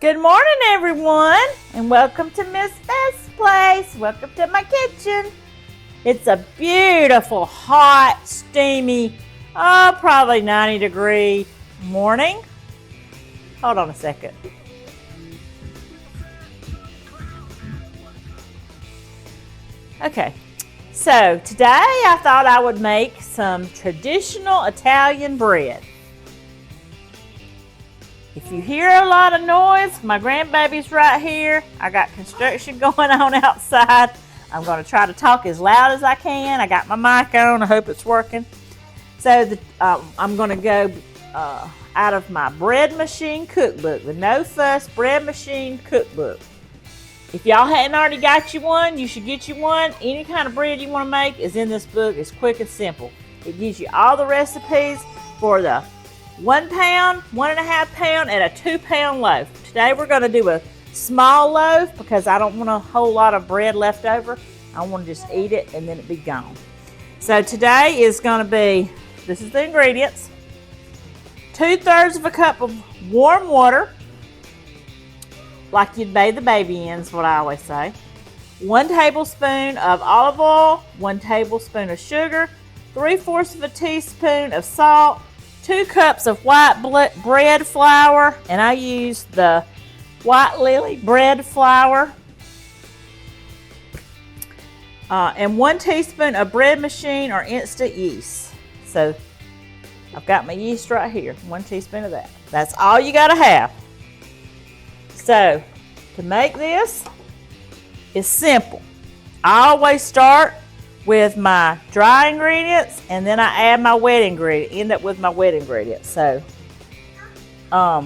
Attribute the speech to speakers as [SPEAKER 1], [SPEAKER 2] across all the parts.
[SPEAKER 1] Good morning, everyone, and welcome to Miss Beth's place. Welcome to my kitchen. It's a beautiful, hot, steamy, probably 90-degree morning. Hold on a second. Okay, so today I thought I would make some traditional Italian bread. If you hear a lot of noise, my grandbaby's right here. I got construction going on outside. I'm going to try to talk as loud as I can. I got my mic on. I hope it's working. So I'm going to go out of my bread machine cookbook, the No Fuss Bread Machine Cookbook. If y'all hadn't already got you one, you should get you one. Any kind of bread you want to make is in this book. It's quick and simple. It gives you all the recipes for the 1 pound, 1.5 pound, and a 2 pound loaf. Today we're going to do a small loaf because I don't want a whole lot of bread left over. I want to just eat it and then it be gone. So today is going to be, this is the ingredients: 2/3 of a cup of warm water, like you'd bathe the baby in is what I always say. 1 tablespoon of olive oil, 1 tablespoon of sugar, 3/4 of a teaspoon of salt, 2 cups of white bread flour, and I use the White Lily bread flour, and 1 teaspoon of bread machine or instant yeast. So I've got my yeast right here, 1 teaspoon of that. That's all you gotta have. So to make this is simple. I always start with my dry ingredients, and then I add my wet ingredient, end up with my wet ingredients. So, I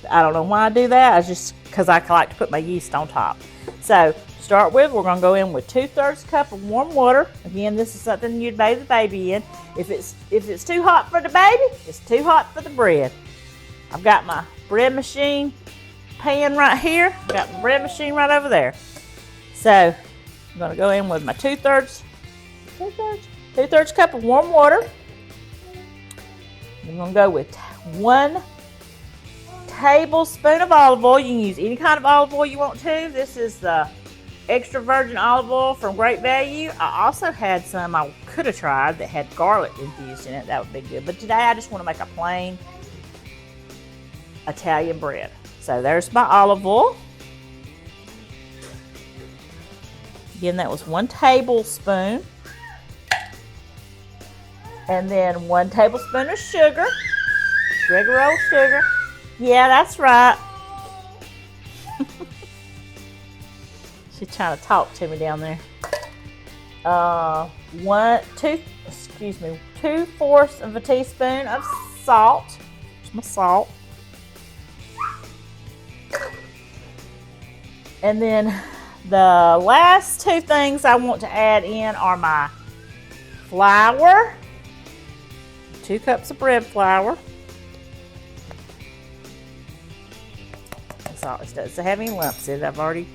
[SPEAKER 1] don't know why I do that. It's just because I like to put my yeast on top. So, to start with, we're going to go in with 2/3 cup of warm water. Again, this is something you'd bathe the baby in. If it's too hot for the baby, it's too hot for the bread. I've got my bread machine pan right here. I've got my bread machine right over there. So, I'm going to go in with my 2/3 cup of warm water. I'm going to go with 1 tablespoon of olive oil. You can use any kind of olive oil you want to. This is the extra virgin olive oil from Great Value. I also had some I could have tried that had garlic infused in it. That would be good. But today I just want to make a plain Italian bread. So there's my olive oil. Again, that was 1 tablespoon. And then 1 tablespoon of sugar. Regular old sugar. Yeah, that's right. She's trying to talk to me down there. 2/4 of a teaspoon of salt. There's my salt. And then the last 2 things I want to add in are my flour, 2 cups of bread flour. That's all. It doesn't have any lumps in it. I've already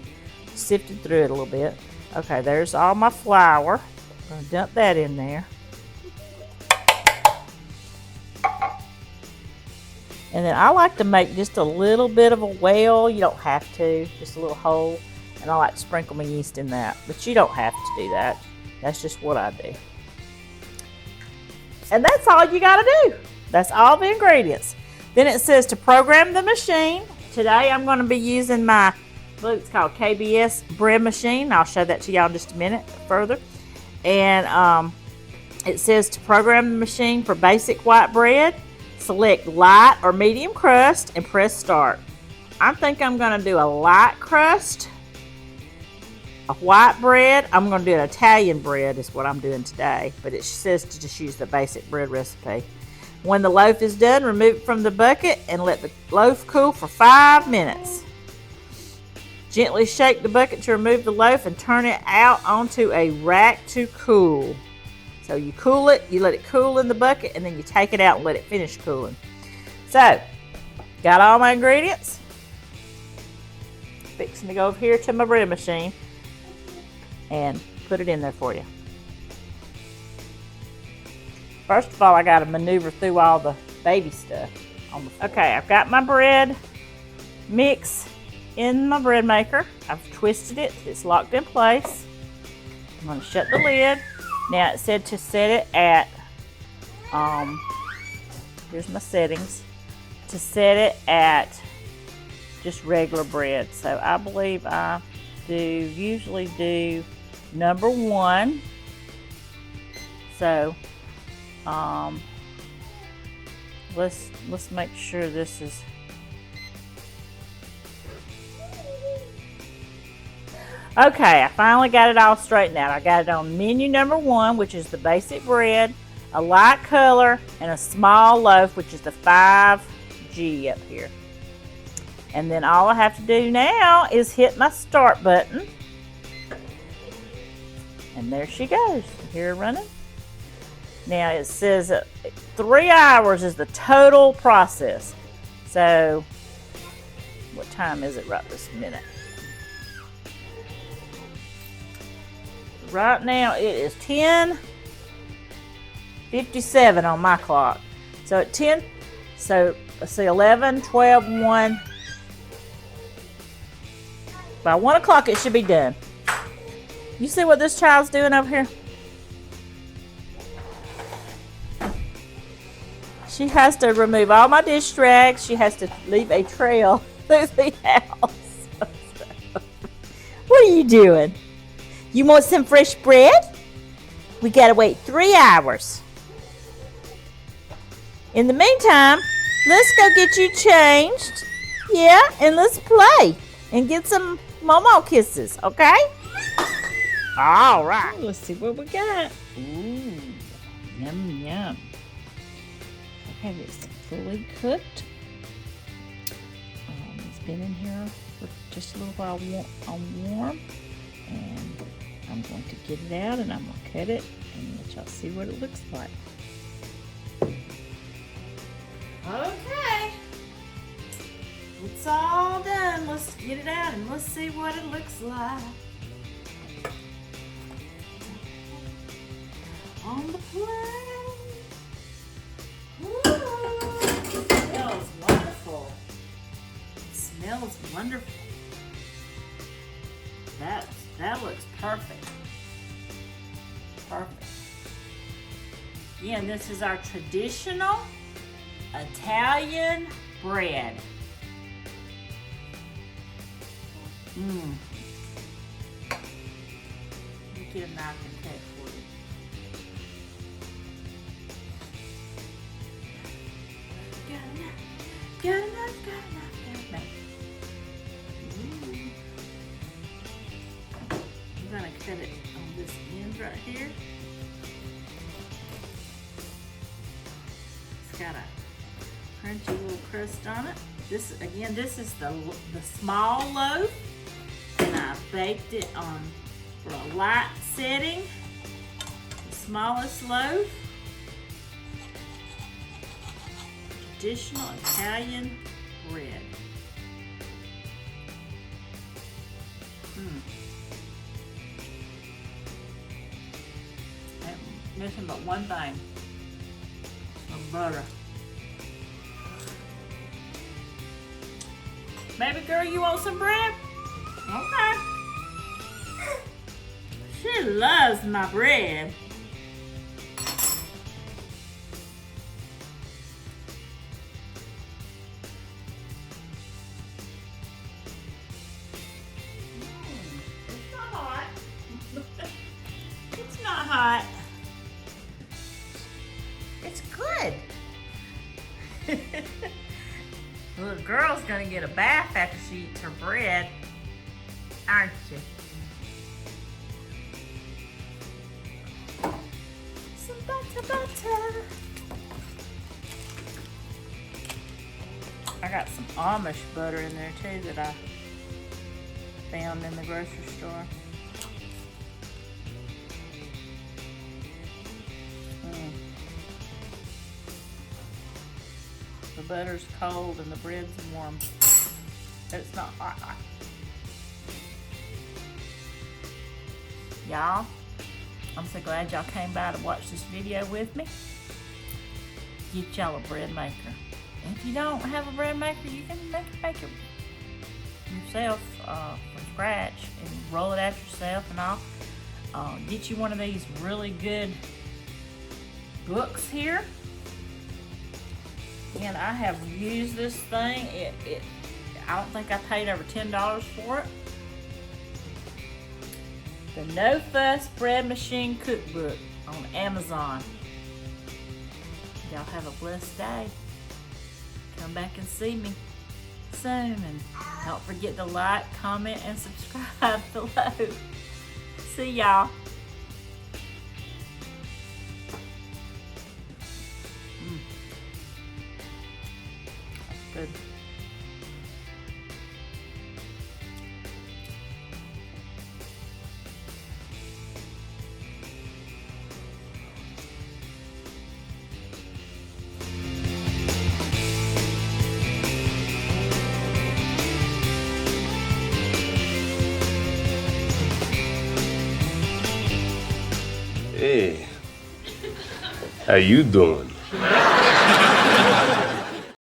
[SPEAKER 1] sifted through it a little bit. Okay, there's all my flour. I'm going to dump that in there. And then I like to make just a little bit of a well. You don't have to, just a little hole. And I like to sprinkle my yeast in that, but you don't have to do that. That's just what I do. And that's all you gotta do. That's all the ingredients. Then it says to program the machine. Today I'm gonna be using my, look, it's called KBS bread machine. I'll show that to y'all in just a minute further. And it says to program the machine for basic white bread. Select light or medium crust and press start. I think I'm gonna do a light crust. A white bread. I'm going to do an Italian bread is what I'm doing today, but it says to just use the basic bread recipe. When the loaf is done, remove it from the bucket and let the loaf cool for 5 minutes. Gently shake the bucket to remove the loaf and turn it out onto a rack to cool. So you cool it, you let it cool in the bucket, and then you take it out and let it finish cooling. So, got all my ingredients. Fixing to go over here to my bread machine and put it in there for you. First of all, I got to maneuver through all the baby stuff. Okay, I've got my bread mix in my bread maker. I've twisted it. It's locked in place. I'm going to shut the lid. Now it said to set it at, here's my settings, to set it at just regular bread. So I believe I usually do number 1. So let's make sure this is okay. I finally got it all straightened out. I got it on menu number 1, which is the basic bread, a light color, and a small loaf, which is the 5G up here. And then all I have to do now is hit my start button. And there she goes. Here running. Now it says 3 hours is the total process. So what time is it right this minute? Right now it is 10:57 on my clock. So at 10, so let's see, 11, 12, 1. By 1 o'clock it should be done. You see what this child's doing over here? She has to remove all my dish rags. She has to leave a trail through the house. What are you doing? You want some fresh bread? We gotta wait 3 hours. In the meantime, let's go get you changed. Yeah, and let's play and get some Momo kisses, okay? All right. Let's see what we got. Ooh, yum, yum. Okay, it's fully cooked. It's been in here for just a little while on warm. And I'm going to get it out and I'm going to cut it and let y'all see what it looks like. Okay. It's all done. Let's get it out and let's see what it looks like. On the plate. Ooh, it smells wonderful. It smells wonderful. That looks perfect. Perfect. Again, this is our traditional Italian bread. Mmm. Let me get a knife and cut for you. Got a knife. Ooh. I'm gonna cut it on this end right here. It's got a crunchy little crust on it. This is the small loaf, and I baked it on for a light setting. The smallest loaf. Traditional Italian bread. I'm missing but one thing. Some butter. Baby girl, you want some bread? Okay. She loves my bread. It's not hot. It's not hot. It's good. The little girl's gonna get a bath after she eats her bread, aren't you? Some butter. I got some Amish butter in there too that I found in the grocery store. The butter's cold and the bread's warm. But it's not hot. Y'all, I'm so glad y'all came by to watch this video with me. Get y'all a bread maker. If you don't have a bread maker, you can make it yourself from scratch and roll it out yourself and all. Get you one of these really good books here. And I have used this thing. I don't think I paid over $10 for it. The No Fuss Bread Machine Cookbook on Amazon. Y'all have a blessed day. Come back and see me soon, and don't forget to like, comment, and subscribe below. See y'all. Good.
[SPEAKER 2] Hey, how you doing?